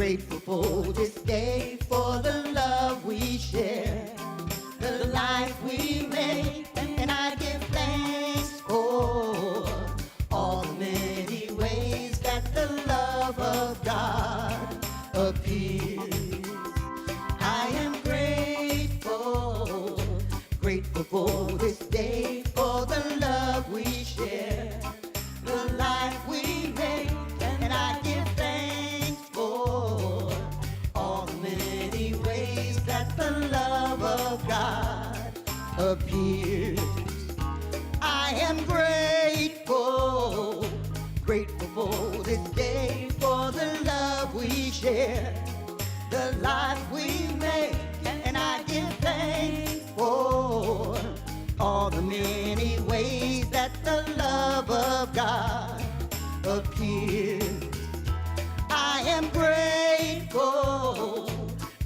Grateful for this day, for the love we share, the life we make, and I give thanks for all the many ways that the love of God appears. I am grateful, grateful for this day, for the love we share, the life we make, and I give thanks for all the many ways that the love of God appears. I am grateful, grateful for this day, for the love we share, the life we make, and I give thanks for all the many ways that the love of God appears. I am grateful,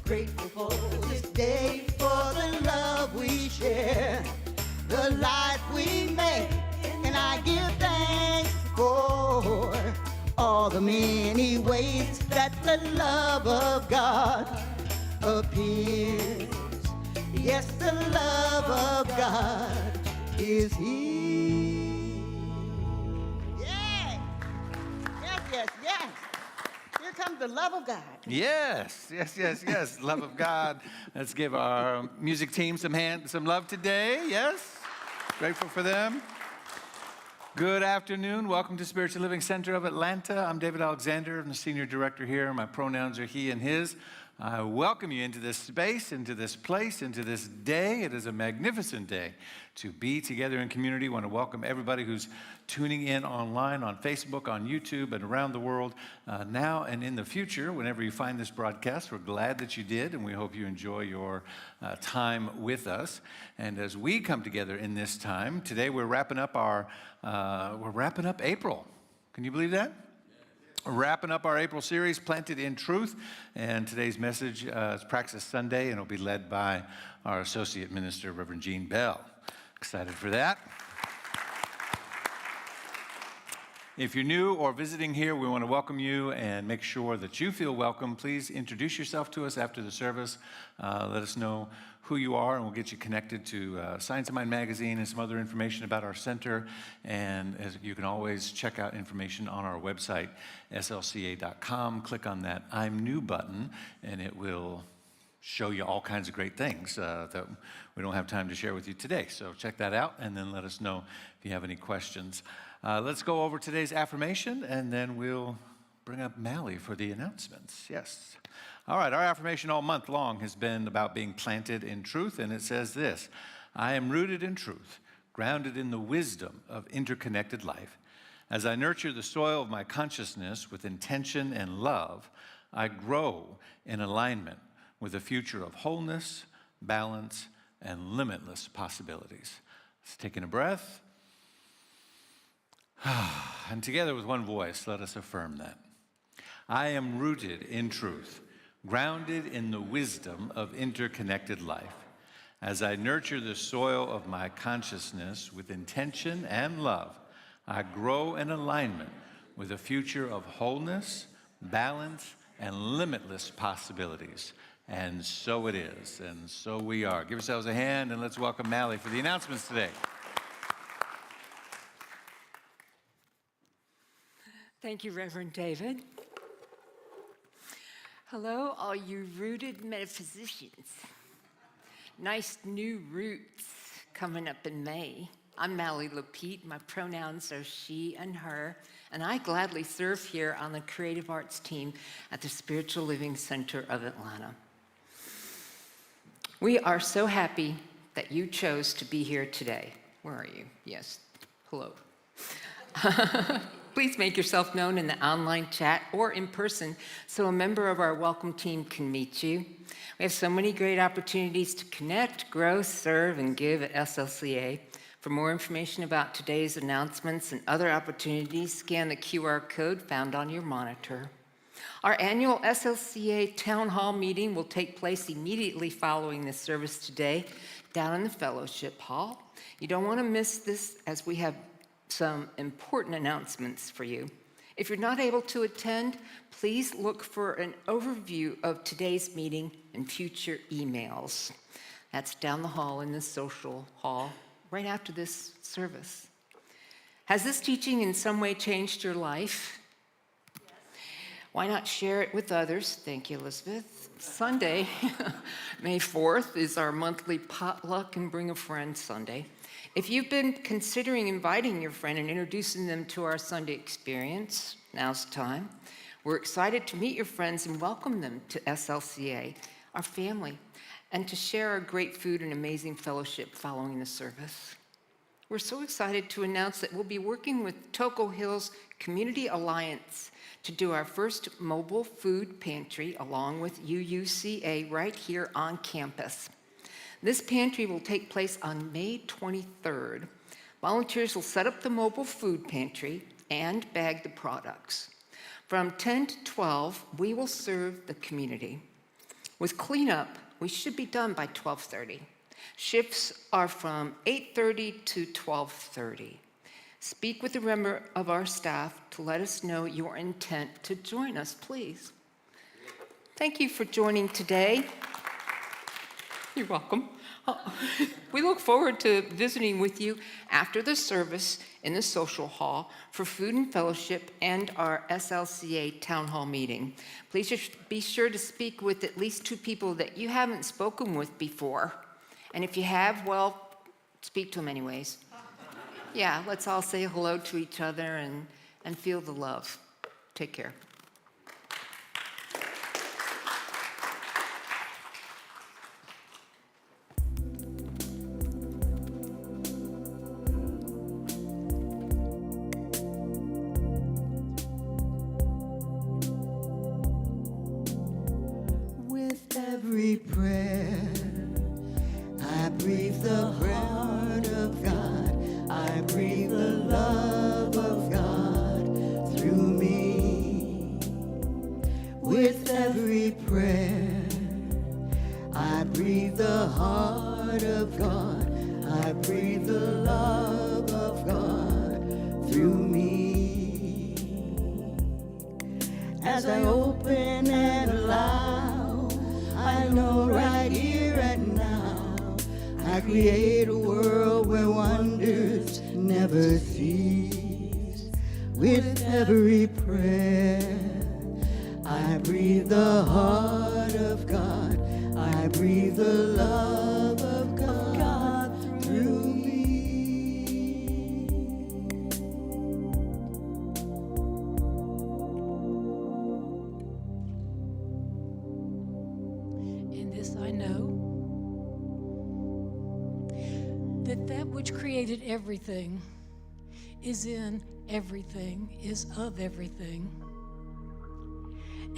grateful for this day, for the love we share, the life we make, and I give thanks for all the many ways that the love of God appears. Yes, the love of God is here. Yeah. Yes, yes, yes. Here comes the love of God. Yes, yes, yes, yes. Love of God. Let's give our music team some love today. Yes, grateful for them. Good afternoon. Welcome to Spiritual Living Center of Atlanta. I'm David Alexander. I'm the senior director here. My pronouns are he and his. I welcome you into this space, into this place, into this day. It is a magnificent day to be together in community. I want to welcome everybody who's tuning in online, on Facebook, on YouTube, and around the world now and in the future. Whenever you find this broadcast, we're glad that you did, and we hope you enjoy your time with us. And as we come together in this time, today we're wrapping up April. Can you believe that? Wrapping up our April series, Planted in Truth, and today's message is Praxis Sunday, and it'll be led by our Associate Minister, Reverend Gene Bell. Excited for that. If you're new or visiting here, we want to welcome you and make sure that you feel welcome. Please introduce yourself to us after the service. Let us know who you are, and we'll get you connected to Science of Mind magazine and some other information about our center. And as you can always check out information on our website, SLCA.com. Click on that I'm New button, and it will show you all kinds of great things that we don't have time to share with you today. So check that out, and then let us know if you have any questions. Let's go over today's affirmation, and then we'll bring up Mally for the announcements. Yes. All right, our affirmation all month long has been about being planted in truth, and it says this: I am rooted in truth, grounded in the wisdom of interconnected life. As I nurture the soil of my consciousness with intention and love, I grow in alignment with a future of wholeness, balance, and limitless possibilities. Let's take in a breath. And together with one voice, let us affirm that. I am rooted in truth, grounded in the wisdom of interconnected life. As I nurture the soil of my consciousness with intention and love, I grow in alignment with a future of wholeness, balance, and limitless possibilities. And so it is, and so we are. Give yourselves a hand, and let's welcome Mally for the announcements today. Thank you, Reverend David. Hello, all you rooted metaphysicians. Nice new roots coming up in May. I'm Mally Lapete. My pronouns are she and her, and I gladly serve here on the Creative Arts team at the Spiritual Living Center of Atlanta. We are so happy that you chose to be here today. Where are you? Yes, hello. Please make yourself known in the online chat or in person so a member of our welcome team can meet you. We have so many great opportunities to connect, grow, serve, and give at SLCA. For more information about today's announcements and other opportunities, scan the QR code found on your monitor. Our annual SLCA Town Hall meeting will take place immediately following this service today down in the Fellowship Hall. You don't want to miss this, as we have some important announcements for you. If you're not able to attend, please look for an overview of today's meeting and future emails. That's down the hall in the social hall, right after this service. Has this teaching in some way changed your life? Yes. Why not share it with others? Thank you, Elizabeth. Sunday, May 4th, is our monthly potluck and bring a friend Sunday. If you've been considering inviting your friend and introducing them to our Sunday experience, now's the time. We're excited to meet your friends and welcome them to SLCA, our family, and to share our great food and amazing fellowship following the service. We're so excited to announce that we'll be working with Toco Hills Community Alliance to do our first mobile food pantry along with UUCA right here on campus. This pantry will take place on May 23rd. Volunteers will set up the mobile food pantry and bag the products. From 10 to 12, we will serve the community. With cleanup, we should be done by 12:30. Shifts are from 8:30 to 12:30. Speak with a member of our staff to let us know your intent to join us, please. Thank you for joining today. You're welcome. We look forward to visiting with you after the service in the social hall for food and fellowship and our SLCA town hall meeting. Please just be sure to speak with at least 2 people that you haven't spoken with before. And if you have, well, speak to them anyways. Yeah, let's all say hello to each other and feel the love. Take care. With every prayer, I breathe the heart of God. I breathe the love of God through me. With every prayer, I breathe the heart of God. I breathe the love of God through me. As I open and allow, I know right here and now, I create a world where wonders never cease. With every prayer, I breathe the heart of God. I breathe the love of God through me. In this I know that which created everything is in everything, is of everything,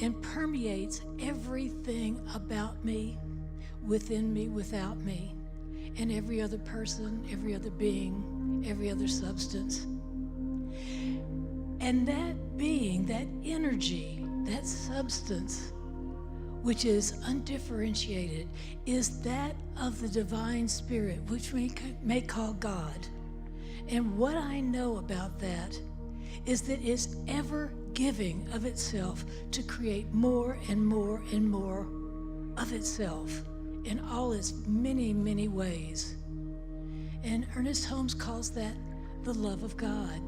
and permeates everything about me, within me, without me, and every other person, every other being, every other substance. And that being, that energy, that substance, which is undifferentiated, is that of the divine spirit, which we may call God. And what I know about that is that it's ever giving of itself to create more and more and more of itself in all its many, many ways. And Ernest Holmes calls that the love of God.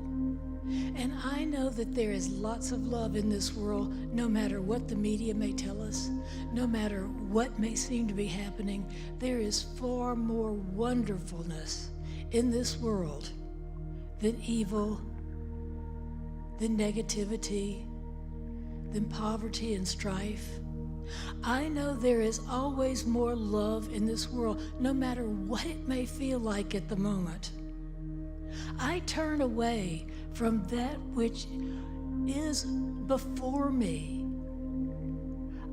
And I know that there is lots of love in this world, no matter what the media may tell us, no matter what may seem to be happening. There is far more wonderfulness in this world than evil, than negativity, than poverty and strife. I know there is always more love in this world, no matter what it may feel like at the moment. I turn away from that which is before me.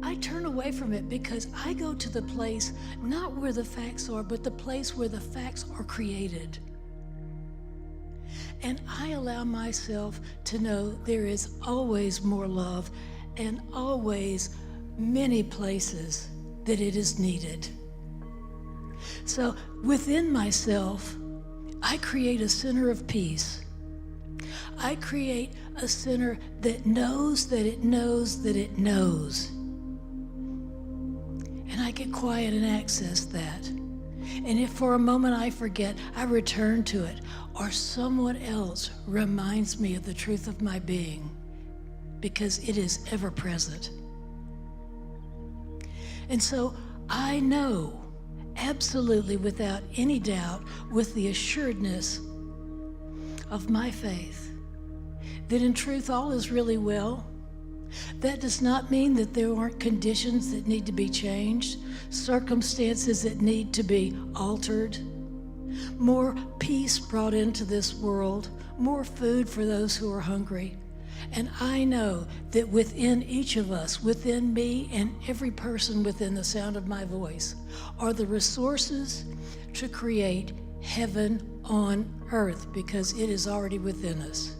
I turn away from it because I go to the place not where the facts are, but the place where the facts are created. And I allow myself to know there is always more love and always many places that it is needed. So within myself, I create a center of peace. I create a sinner that knows that it knows that it knows. And I get quiet and access that. And if for a moment I forget, I return to it, or someone else reminds me of the truth of my being, because it is ever present. And so I know, absolutely without any doubt, with the assuredness of my faith, that in truth all is really well. That does not mean that there aren't conditions that need to be changed, circumstances that need to be altered, more peace brought into this world, more food for those who are hungry. And I know that within each of us, within me and every person within the sound of my voice, are the resources to create heaven on earth, because it is already within us.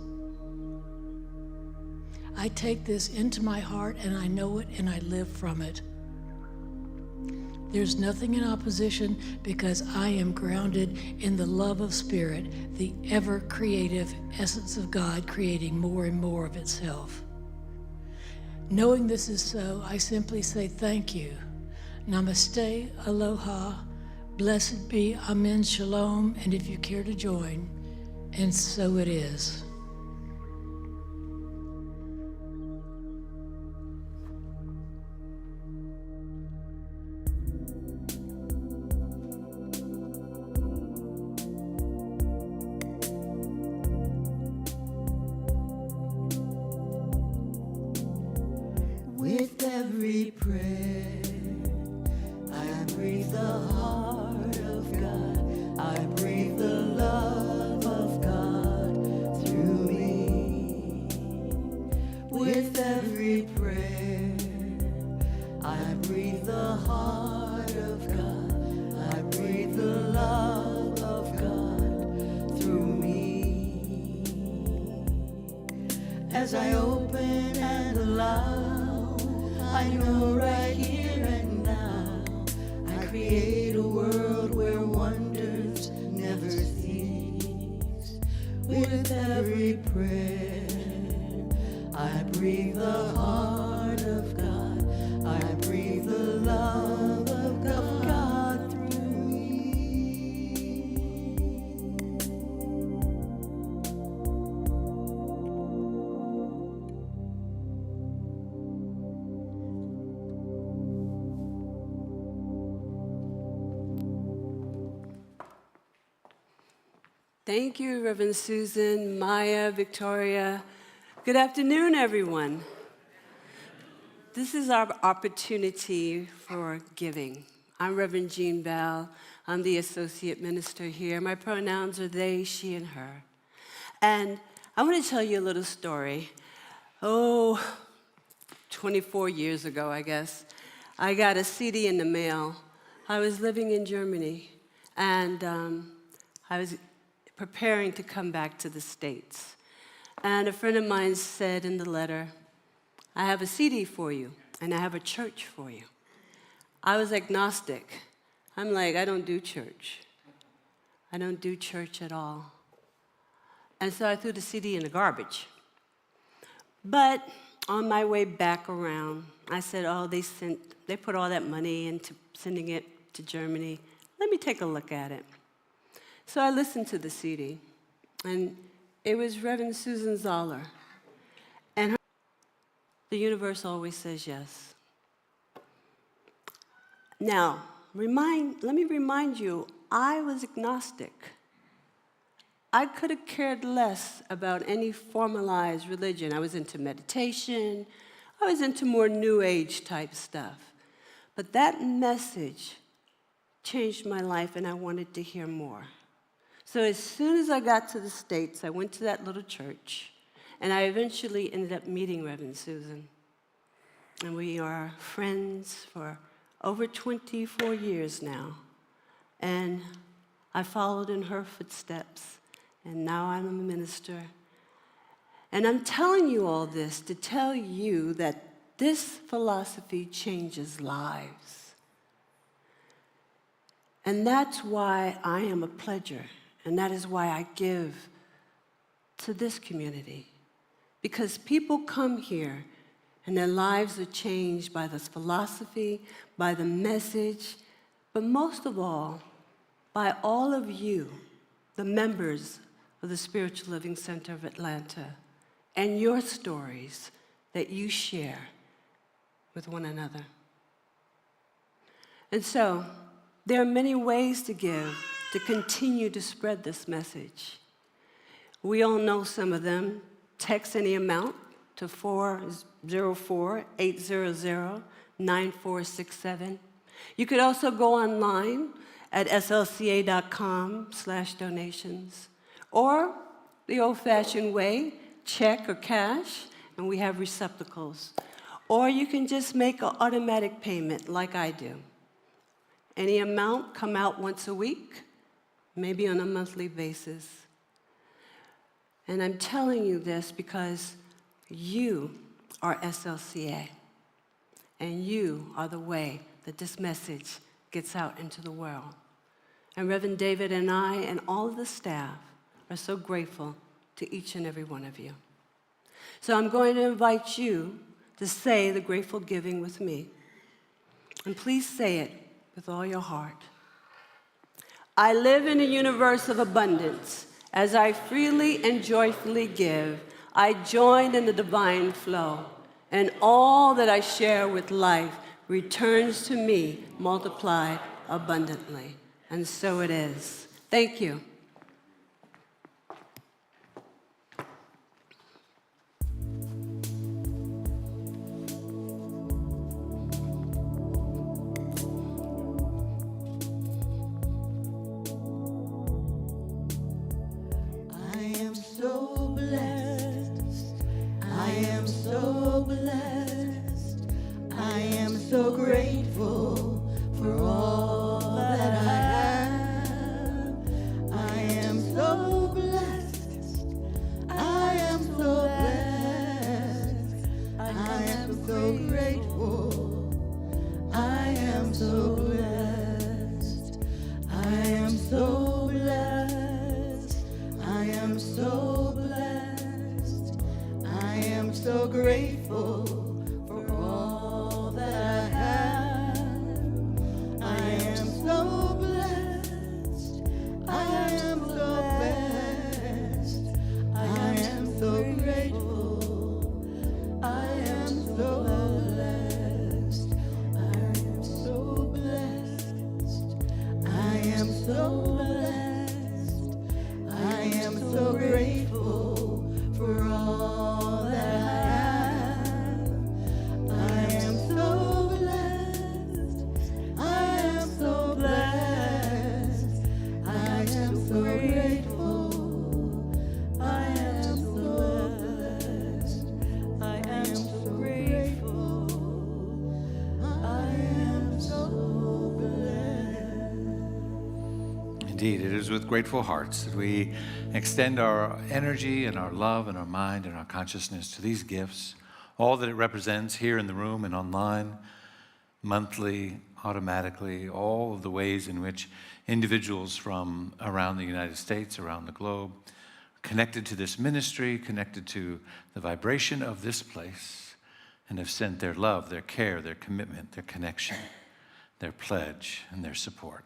I take this into my heart and I know it and I live from it. There's nothing in opposition, because I am grounded in the love of Spirit, the ever creative essence of God creating more and more of itself. Knowing this is so, I simply say thank you. Namaste, aloha, blessed be, amen, shalom, and if you care to join, and so it is. With every prayer, I breathe the heart of God. I breathe the love of God through me. With every prayer, I breathe the heart of God. I breathe the love of God through me. As I open and allow, I know right here and now, I create a world where wonders never cease. With every prayer, I breathe the heart of God. I breathe the love of God through me. Thank you, Reverend Susan, Maya, Victoria. Good afternoon, everyone. This is our opportunity for giving. I'm Reverend Jean Bell. I'm the associate minister here. My pronouns are they, she, and her. And I want to tell you a little story. 24 years ago, I guess, I got a CD in the mail. I was living in Germany, and I was preparing to come back to the States. And a friend of mine said in the letter, I have a CD for you, and I have a church for you. I was agnostic. I'm like, I don't do church. I don't do church at all. And so I threw the CD in the garbage. But on my way back around, I said, oh, they put all that money into sending it to Germany. Let me take a look at it. So I listened to the CD, and it was Reverend Susan Zoller. And the universe always says yes. Now, let me remind you, I was agnostic. I could have cared less about any formalized religion. I was into meditation. I was into more New Age type stuff. But that message changed my life, and I wanted to hear more. So as soon as I got to the States, I went to that little church, and I eventually ended up meeting Reverend Susan. And we are friends for over 24 years now. And I followed in her footsteps, and now I'm a minister. And I'm telling you all this to tell you that this philosophy changes lives. And that's why I am a pledger. And that is why I give to this community, because people come here and their lives are changed by this philosophy, by the message, but most of all, by all of you, the members of the Spiritual Living Center of Atlanta, and your stories that you share with one another. And so, there are many ways to give to continue to spread this message. We all know some of them. Text any amount to 404-800-9467. You could also go online at slca.com/donations, or the old-fashioned way, check or cash, and we have receptacles. Or you can just make an automatic payment like I do. Any amount come out once a week, maybe on a monthly basis. And I'm telling you this because you are SLCA, and you are the way that this message gets out into the world. And Reverend David and I and all of the staff are so grateful to each and every one of you. So I'm going to invite you to say the grateful giving with me. And please say it with all your heart. I live in a universe of abundance. As I freely and joyfully give, I join in the divine flow, and all that I share with life returns to me multiplied abundantly. And so it is. Thank you. So grateful for all that I have. I am so blessed. I am so blessed. I am so grateful. I am so blessed. I am so blessed. I am so blessed. I am so grateful for all that I have. I am so blessed. I am so blessed. I am so grateful. I am so blessed. I am so blessed. I am so blessed. I am so grateful for all that I have. I am so blessed. I am so blessed. I am so grateful. I am so blessed. I am so grateful. I am so blessed. Indeed, it is with grateful hearts that we extend our energy and our love and our mind and our consciousness to these gifts, all that it represents here in the room and online, monthly, automatically, all of the ways in which individuals from around the United States, around the globe, connected to this ministry, connected to the vibration of this place, and have sent their love, their care, their commitment, their connection, their pledge, and their support.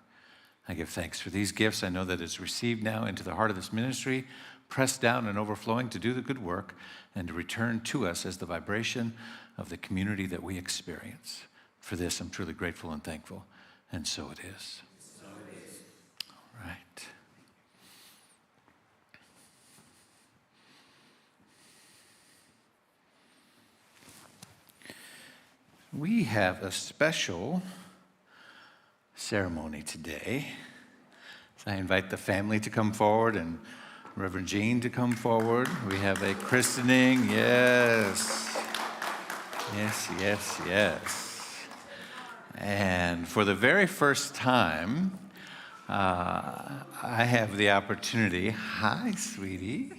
I give thanks for these gifts. I know that it's received now into the heart of this ministry, pressed down and overflowing to do the good work and to return to us as the vibration of the community that we experience. For this, I'm truly grateful and thankful, and so it is. So it is. All right. We have a special ceremony today. So I invite the family to come forward and Reverend Jean to come forward. We have a christening. Yes. Yes, yes, yes. And for the very first time, I have the opportunity, hi, sweetie,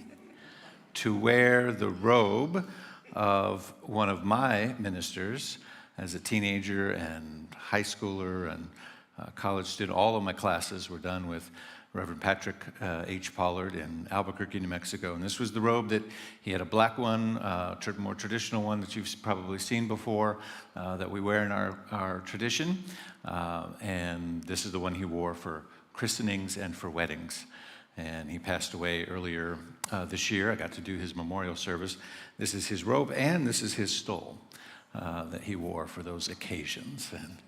to wear the robe of one of my ministers as a teenager and high schooler and college student. All of my classes were done with Reverend Patrick H. Pollard in Albuquerque, New Mexico. And this was the robe that he had, a black one, more traditional one that you've probably seen before, that we wear in our tradition. And this is the one he wore for christenings and for weddings. And he passed away earlier this year. I got to do his memorial service. This is his robe, and this is his stole that he wore for those occasions. And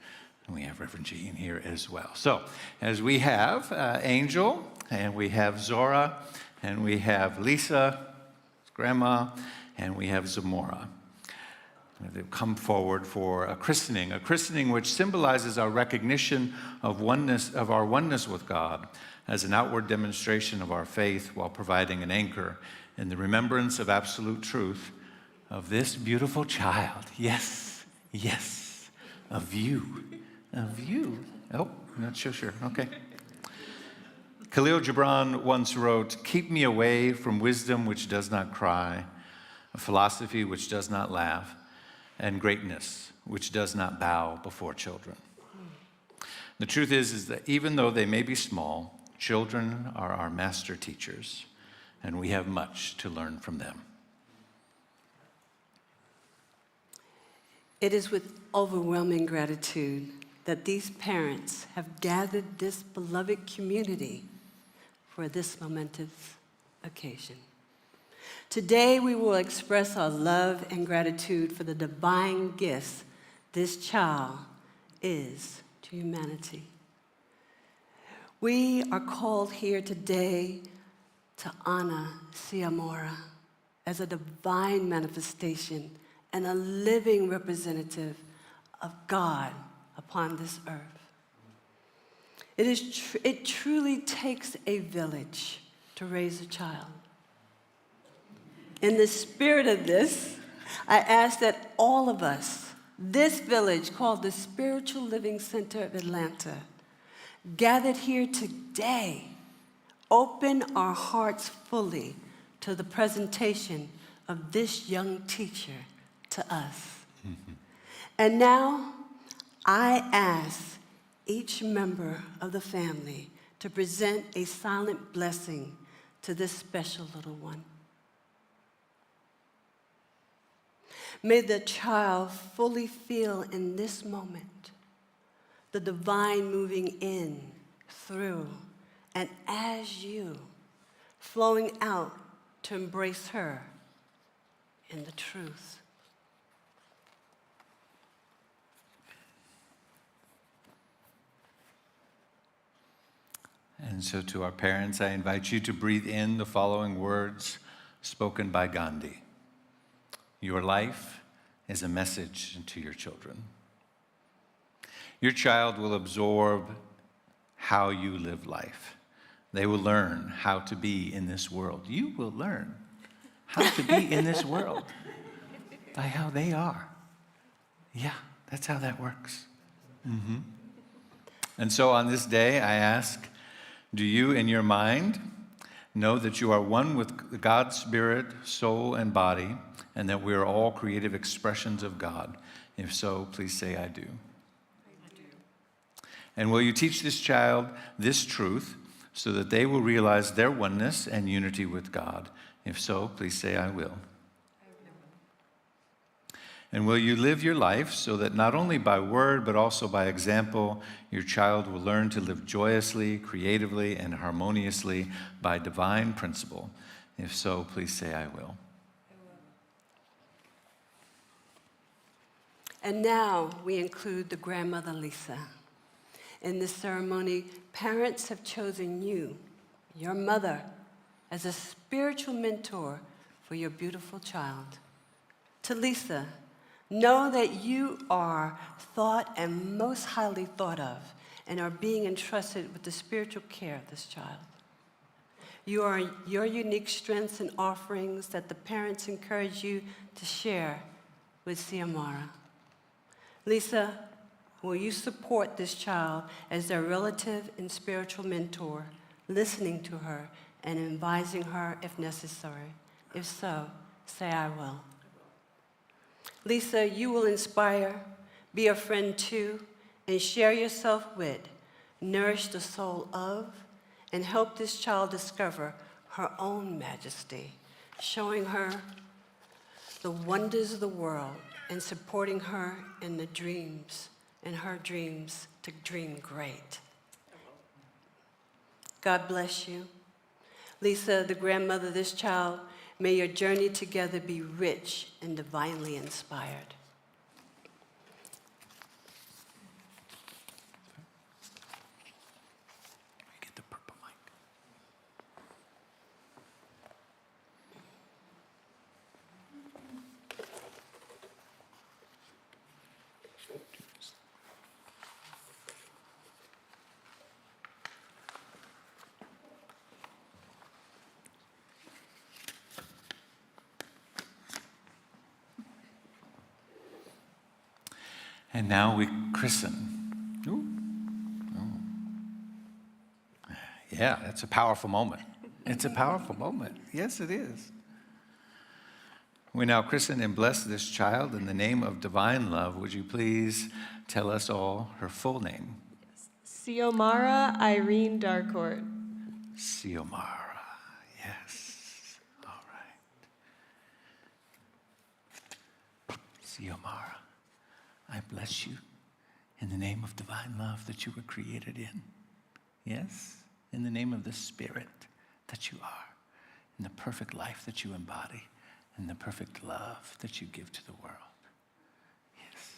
we have Reverend Jean here as well. So, as we have Angel, and we have Zora, and we have Lisa, Grandma, and we have Zamora. They've come forward for a christening which symbolizes our recognition of our oneness with God as an outward demonstration of our faith, while providing an anchor in the remembrance of absolute truth of this beautiful child. Yes, yes, of you. Of you. Oh, I'm not so sure. Okay. Khalil Gibran once wrote, "Keep me away from wisdom which does not cry, a philosophy which does not laugh, and greatness which does not bow before children." The truth is that even though they may be small, children are our master teachers, and we have much to learn from them. It is with overwhelming gratitude that these parents have gathered this beloved community for this momentous occasion. Today, we will express our love and gratitude for the divine gifts this child is to humanity. We are called here today to honor Siamora as a divine manifestation and a living representative of God upon this earth. It truly takes a village to raise a child. In the spirit of this, I ask that all of us, this village called the Spiritual Living Center of Atlanta, gathered here today, open our hearts fully to the presentation of this young teacher to us. Mm-hmm. And now, I ask each member of the family to present a silent blessing to this special little one. May the child fully feel in this moment the divine moving in, through, and as you, flowing out to embrace her in the truth. And so to our parents, I invite you to breathe in the following words spoken by Gandhi. Your life is a message to your children. Your child will absorb how you live life. They will learn how to be in this world. You will learn how to be in this world by how they are. Yeah, that's how that works. Mm-hmm. And so on this day, I ask, do you in your mind know that you are one with God's spirit, soul, and body, and that we are all creative expressions of God? If so, please say, I do. I do. And will you teach this child this truth so that they will realize their oneness and unity with God? If so, please say, I will. And will you live your life so that not only by word, but also by example, your child will learn to live joyously, creatively, and harmoniously by divine principle? If so, please say, I will. And now we include the grandmother Lisa. In this ceremony, parents have chosen you, your mother, as a spiritual mentor for your beautiful child. To Lisa, know that you are thought and most highly thought of and are being entrusted with the spiritual care of this child. You are your unique strengths and offerings that the parents encourage you to share with Siamara. Lisa, will you support this child as their relative and spiritual mentor, listening to her and advising her if necessary? If so, say I will. Lisa, you will inspire, be a friend to, and share yourself with, nourish the soul of, and help this child discover her own majesty, showing her the wonders of the world and supporting her in her dreams to dream great. God bless you. Lisa, the grandmother of this child, may your journey together be rich and divinely inspired. Get the purple mic. And now we christen. Ooh. Oh. Yeah, that's a powerful moment. It's a powerful moment. Yes, it is. We now christen and bless this child in the name of divine love. Would you please tell us all her full name? Xiomara Irene Darcourt. Xiomara. Yes. All right. Xiomara, I bless you in the name of divine love that you were created in. Yes? In the name of the Spirit that you are, in the perfect life that you embody, and the perfect love that you give to the world. Yes.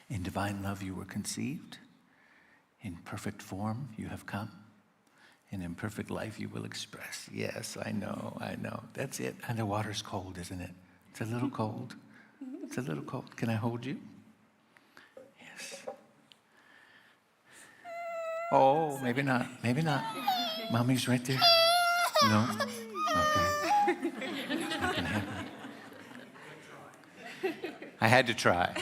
In divine love you were conceived. In perfect form you have come. And in perfect life you will express. Yes, I know. That's it. And the water's cold, isn't it? It's a little cold. It's a little cold. Can I hold you? Yes. Oh, maybe not. Maybe not. Mommy's right there. No? Okay. It's not gonna happen. I had to try.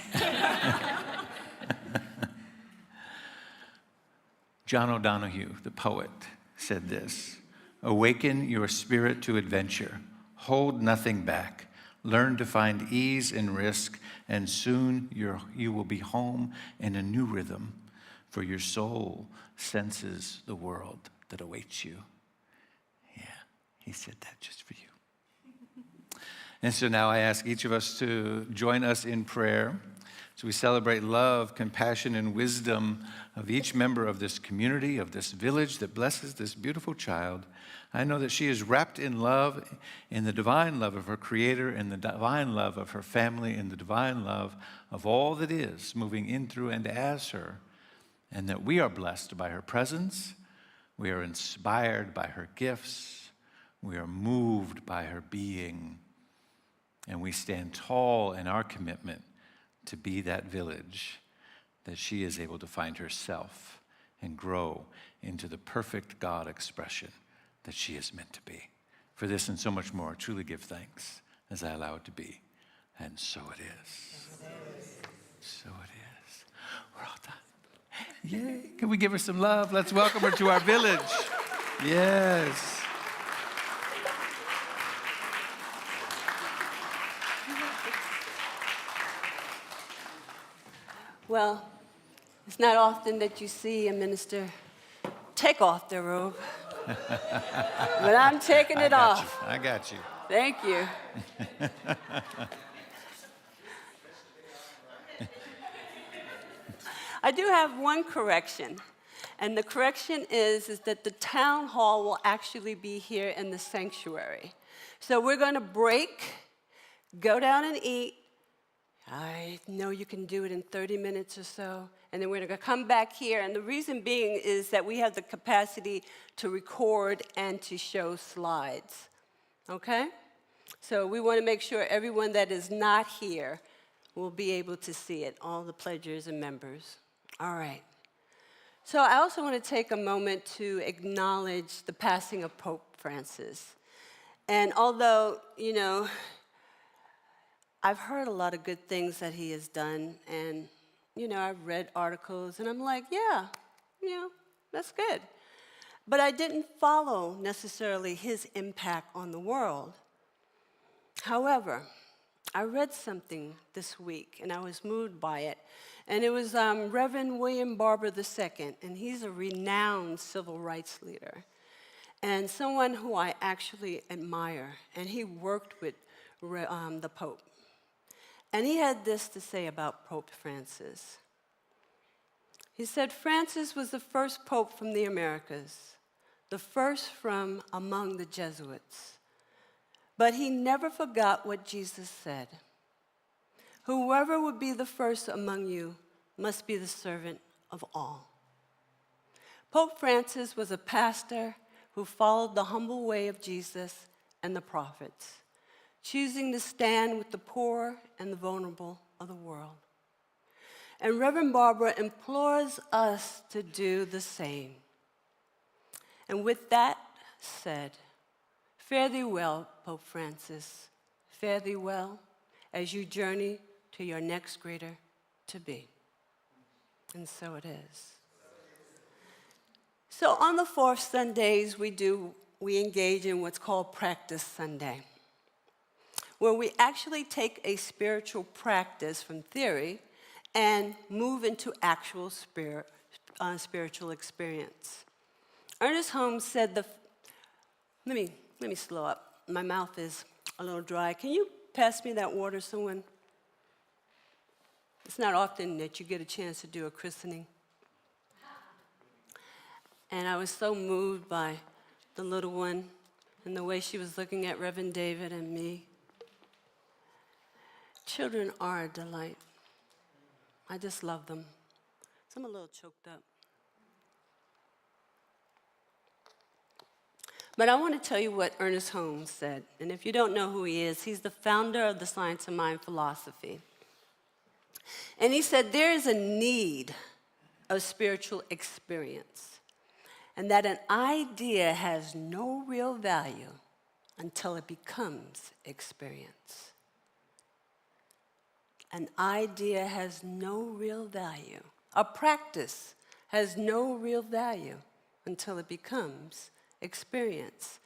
John O'Donohue, the poet, said this: "Awaken your spirit to adventure. Hold nothing back. Learn to find ease in risk, and soon you will be home in a new rhythm, for your soul senses the world that awaits you." Yeah, he said that just for you. And so now I ask each of us to join us in prayer. So we celebrate love, compassion, and wisdom of each member of this community, of this village that blesses this beautiful child. I know that she is wrapped in love, in the divine love of her Creator, in the divine love of her family, in the divine love of all that is moving in, through, and as her, and that we are blessed by her presence, we are inspired by her gifts, we are moved by her being, and we stand tall in our commitment to be that village that she is able to find herself and grow into the perfect God expression that she is meant to be. For this and so much more, I truly give thanks as I allow it to be. And so it is. So it is. We're all done. Yay. Can we give her some love? Let's welcome her to our village. Yes. Well, it's not often that you see a minister take off their robe, but I'm taking it off. I got you. Thank you. I do have one correction, and the correction is that the town hall will actually be here in the sanctuary. So we're going to break, go down and eat. I know you can do it in 30 minutes or so, and then we're going to come back here. And the reason being is that we have the capacity to record and to show slides, okay? So we want to make sure everyone that is not here will be able to see it, all the pledgers and members. All right. So I also want to take a moment to acknowledge the passing of Pope Francis. And although, you know, I've heard a lot of good things that he has done, and, you know, I've read articles, and I'm like, yeah, you know, that's good. But I didn't follow necessarily his impact on the world. However, I read something this week, and I was moved by it. And it was Reverend William Barber II, and he's a renowned civil rights leader and someone who I actually admire. And he worked with the Pope. And he had this to say about Pope Francis. He said, Francis was the first pope from the Americas, the first from among the Jesuits. But he never forgot what Jesus said. Whoever would be the first among you must be the servant of all. Pope Francis was a pastor who followed the humble way of Jesus and the prophets, choosing to stand with the poor and the vulnerable of the world. And Reverend Barbara implores us to do the same. And with that said, fare thee well, Pope Francis. Fare thee well as you journey to your next greater to be. And so it is. So on the fourth Sundays, we engage in what's called Practice Sunday, where we actually take a spiritual practice from theory and move into actual spiritual experience. Ernest Holmes said let me slow up. My mouth is a little dry. Can you pass me that water, someone? It's not often that you get a chance to do a christening. And I was so moved by the little one and the way she was looking at Reverend David and me. Children are a delight. I just love them. So I'm a little choked up. But I want to tell you what Ernest Holmes said. And if you don't know who he is, he's the founder of the Science of Mind philosophy. And he said there is a need of spiritual experience, and that an idea has no real value until it becomes experience. An idea has no real value. A practice has no real value until it becomes experience.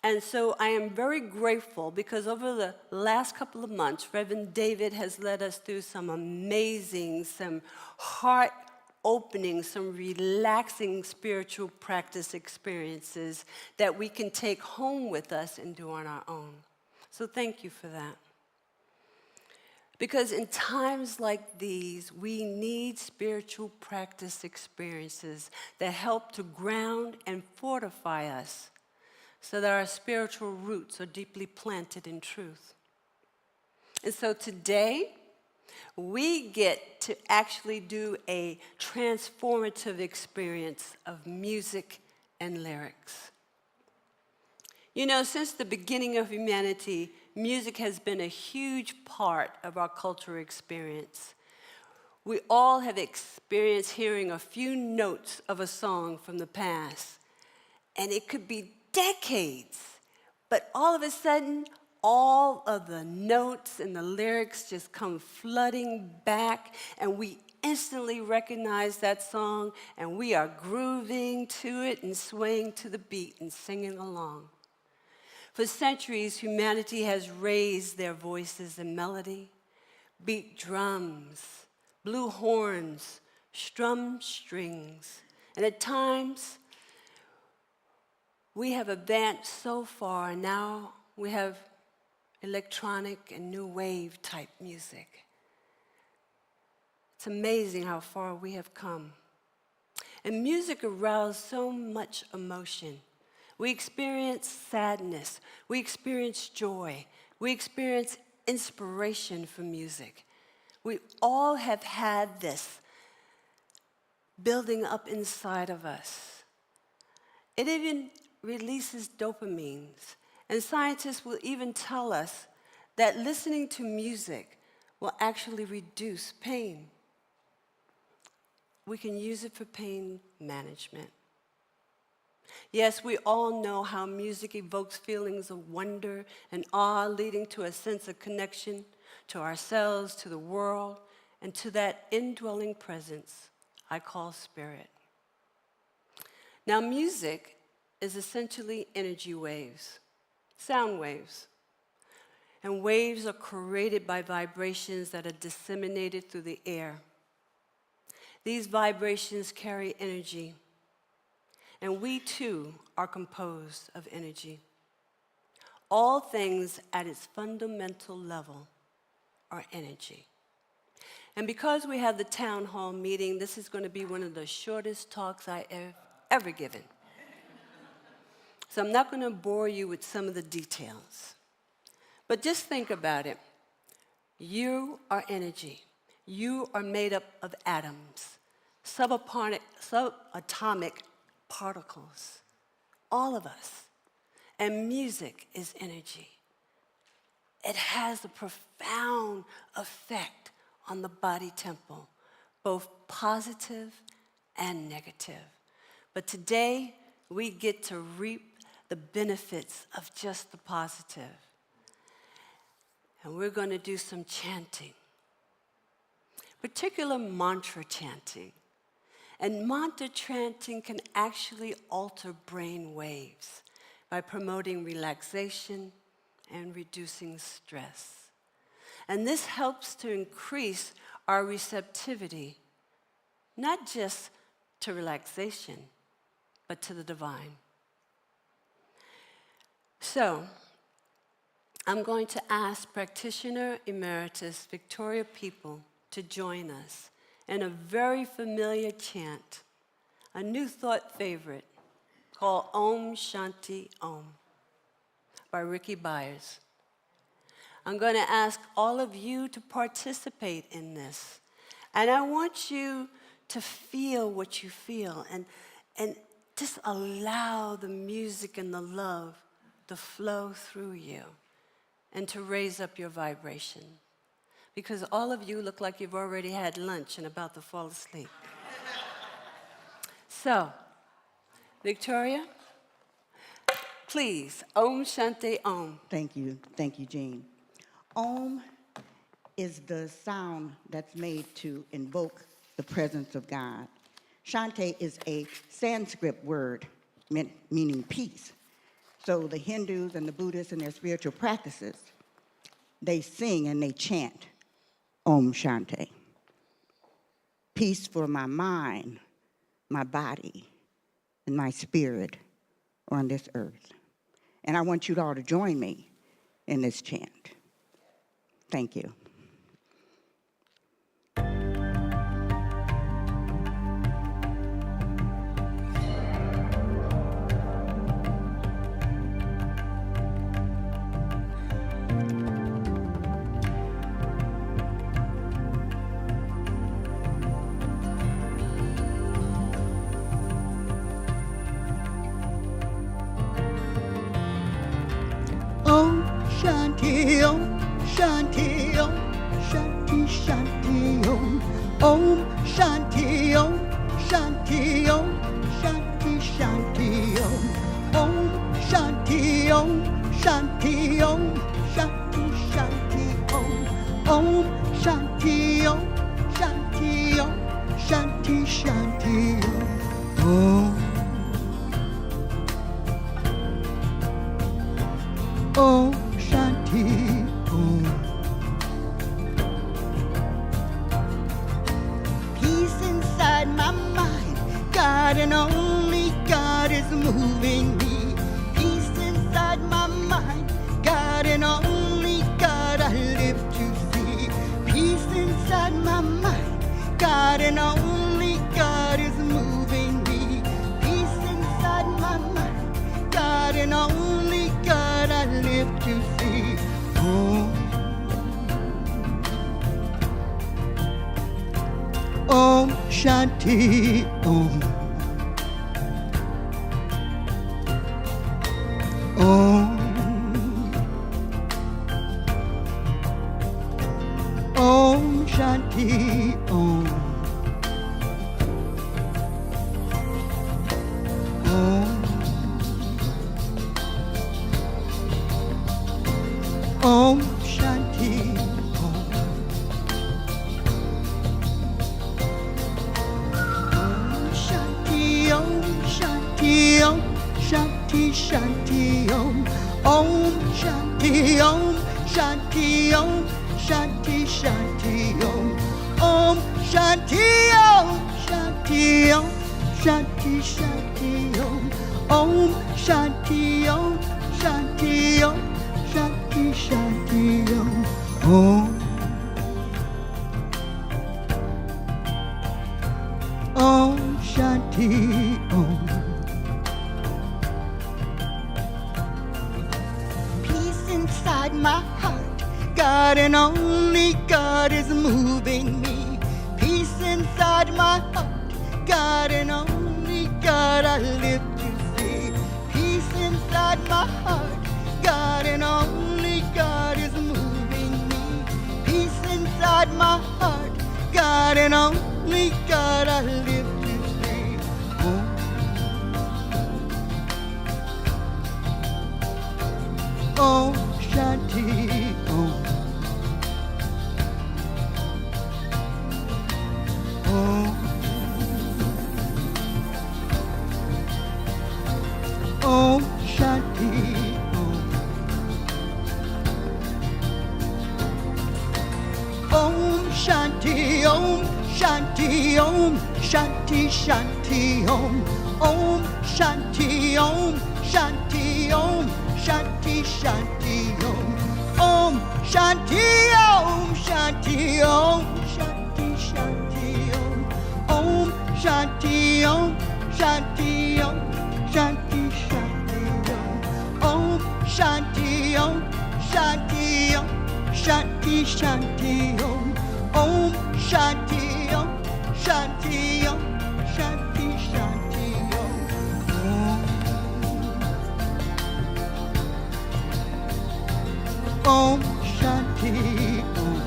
And so I am very grateful because over the last couple of months, Reverend David has led us through some amazing, some heart-opening, some relaxing spiritual practice experiences that we can take home with us and do on our own. So thank you for that. Because in times like these, we need spiritual practice experiences that help to ground and fortify us so that our spiritual roots are deeply planted in truth. And so today, we get to actually do a transformative experience of music and lyrics. You know, since the beginning of humanity, music has been a huge part of our cultural experience. We all have experienced hearing a few notes of a song from the past, and it could be decades, but all of a sudden, all of the notes and the lyrics just come flooding back, and we instantly recognize that song, and we are grooving to it and swaying to the beat and singing along. For centuries, humanity has raised their voices in melody, beat drums, blew horns, strummed strings, and at times, we have advanced so far, and now we have electronic and new wave type music. It's amazing how far we have come. And music arouses so much emotion. We experience sadness, we experience joy, we experience inspiration from music. We all have had this building up inside of us. It even releases dopamines. And scientists will even tell us that listening to music will actually reduce pain. We can use it for pain management. Yes, we all know how music evokes feelings of wonder and awe, leading to a sense of connection to ourselves, to the world, and to that indwelling presence I call spirit. Now, music is essentially energy waves, sound waves. and waves are created by vibrations that are disseminated through the air. These vibrations carry energy, and we too are composed of energy. All things at its fundamental level are energy. And because we have the town hall meeting, this is going to be one of the shortest talks I have ever given. So I'm not going to bore you with some of the details. But just think about it. You are energy. You are made up of atoms, subatomic particles, all of us. And music is energy. It has a profound effect on the body temple, both positive and negative. But today, we get to reap the benefits of just the positive. And we're going to do some chanting, particular mantra chanting. And mantra chanting can actually alter brain waves by promoting relaxation and reducing stress. And this helps to increase our receptivity, not just to relaxation, but to the divine. So, I'm going to ask Practitioner Emeritus Victoria People to join us in a very familiar chant, a New Thought favorite called Om Shanti Om by Ricky Byers. I'm going to ask all of you to participate in this. And I want you to feel what you feel and just allow the music and the love to flow through you and to raise up your vibration. Because all of you look like you've already had lunch and about to fall asleep. So, Victoria, please, Om Shanti Om. Thank you, Jean. Om is the sound that's made to invoke the presence of God. Shanti is a Sanskrit word meaning peace. So the Hindus and the Buddhists in their spiritual practices, they sing and they chant Om Shanti. Peace for my mind, my body, and my spirit on this earth. And I want you all to join me in this chant. Thank you. Om Shanti Om Shanti Om Shanti Shanti Om Om Shanti Om Shanti Om Shanti Shanti Om Om Shanti Om Shanti Om Shanti Shanti Om Om Shanti Om Shanti Om Shanti Shanti Om Om Shanti Om. Peace inside my mind, God and only God is moving me. Peace inside my mind, God and only God I live to see. Peace inside my mind, God and only God is moving me. Peace inside my mind, God and only God I live to see. Om Shanti Om. Om. Om Shanti Om. Om Shanti Om. Om Shanti Om Shanti Om Shanti Shanti Om Om Shanti Om Shanti Om, Shanti Shanti Om. Om Shanti Om, Shanti Om, Shanti Shanti Om. Om Shanti Om, Shanti Om, Shanti Shanti Om. Om Shanti Om. Peace inside my heart, God and only God is moving me. Peace inside my heart, God and only God I live to see. Peace inside my heart, God and only God is moving me. Peace inside my heart, God and only God I live to see. Om Shanti Om. Om Shanti Om. Om Shanti Om, Shanti Om, Shanti Shanti Om. Om Shanti Om, Shanti Om, Shanti Shanti Om. Om Shanti Om, Shanti Om, Shanti Shanti Om. Om Shanti Om, Shanti Om, Shanti Shanti Om. Om Shanti Om, Shanti Om, Shanti Shanti Om. Om Shanti Om, Shanti Om, Shanti Shanti Om. Om Shanti Om.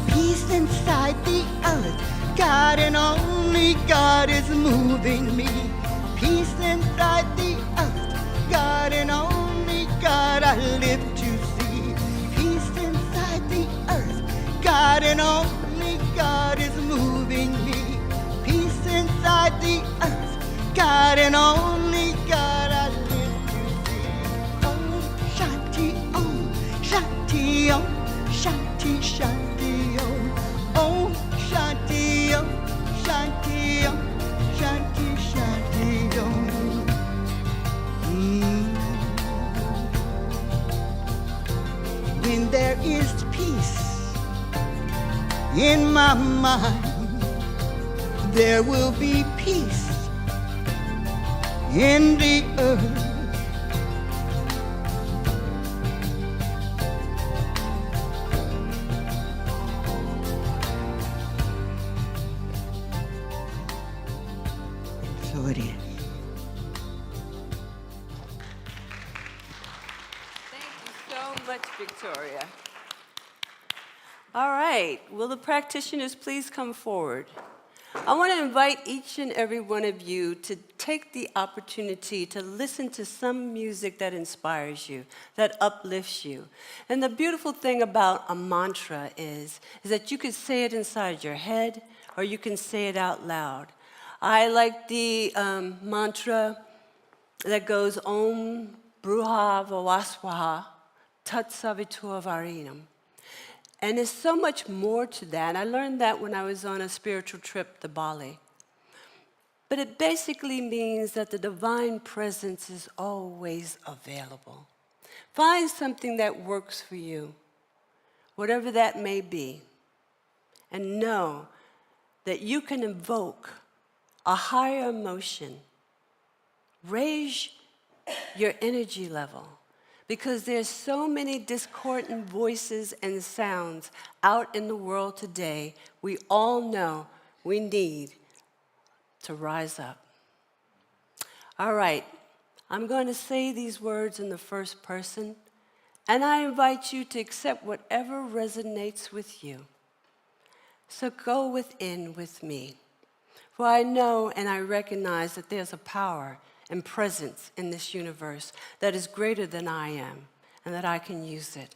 Peace inside the earth, God and only God is moving me. Peace inside the earth, God and only God I live to see. Peace inside the earth, God and only God is moving me. Peace inside the earth, God and only God I live to see. Om Shanti Om, Shanti Om, Shanti Shanti Om. Om Shanti Om, Shanti Om, Shanti Shanti Om. When there is peace in my mind, there will be peace in the earth. So it is. Thank you so much, Victoria. All right, will the practitioners please come forward? I want to invite each and every one of you to take the opportunity to listen to some music that inspires you, that uplifts you. And the beautiful thing about a mantra is that you can say it inside your head or you can say it out loud. I like the mantra that goes Om Bruha Vavaswaha Tat Savitur Varinam. And there's so much more to that. I learned that when I was on a spiritual trip to Bali. But it basically means that the divine presence is always available. Find something that works for you, whatever that may be, and know that you can invoke a higher emotion. Raise your energy level. Because there's so many discordant voices and sounds out in the world today, we all know we need to rise up. All right, I'm going to say these words in the first person, and I invite you to accept whatever resonates with you. So go within with me, for I know and I recognize that there's a power and presence in this universe that is greater than I am, and that I can use it.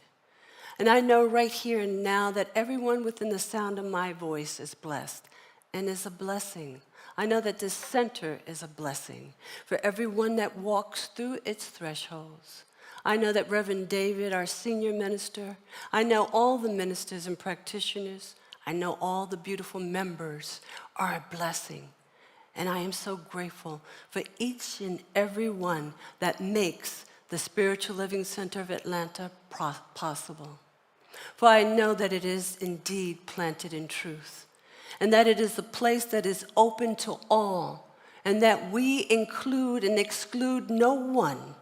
And I know right here and now that everyone within the sound of my voice is blessed and is a blessing I know that this center is a blessing for everyone that walks through its thresholds. I know that Reverend David, our senior minister, I know all the ministers and practitioners, I know all the beautiful members are a blessing. And I am so grateful for each and every one that makes the Spiritual Living Center of Atlanta possible. For I know that it is indeed planted in truth, and that it is a place that is open to all, and that we include and exclude no one,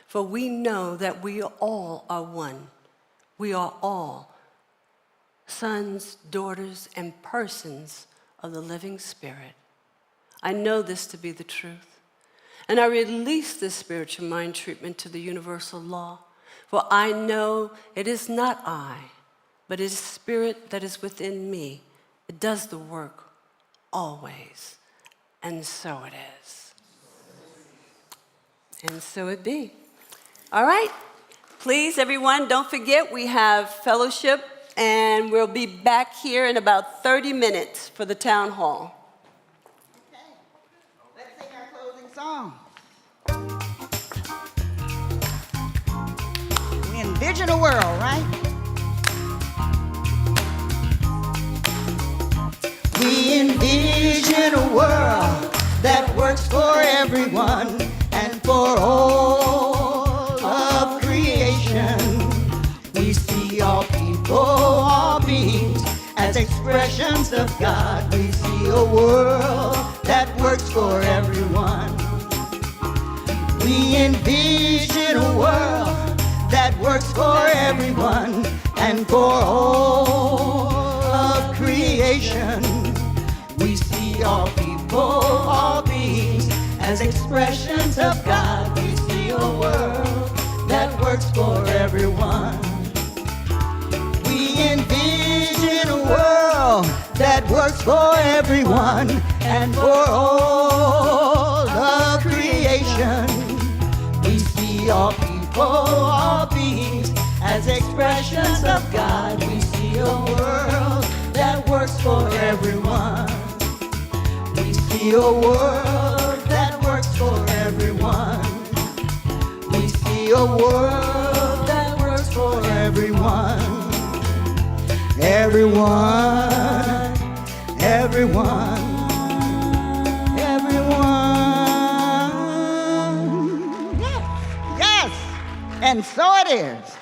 for we know that we all are one. We are all sons, daughters, and persons of the living Spirit. I know this to be the truth, and I release this spiritual mind treatment to the universal law, for I know it is not I, but it is Spirit that is within me. It does the work always, and so it is. And so it be. All right, please, everyone, don't forget we have fellowship, and we'll be back here in about 30 minutes for the town hall. Let's sing our closing song. We envision a world, right? We envision a world that works for everyone and for all of creation. We see all people, all beings as expressions of God. We see a world that works for everyone. We envision a world that works for everyone and for all of creation. We see all people, all beings as expressions of God. We see a world that works for everyone. We envision a world that works for everyone and for all of creation. We see all people, all beings as expressions of God. We see a world that works for everyone. We see a world that works for everyone. We see a world that works for everyone. Everyone, everyone, everyone. Yes, yes, and so it is.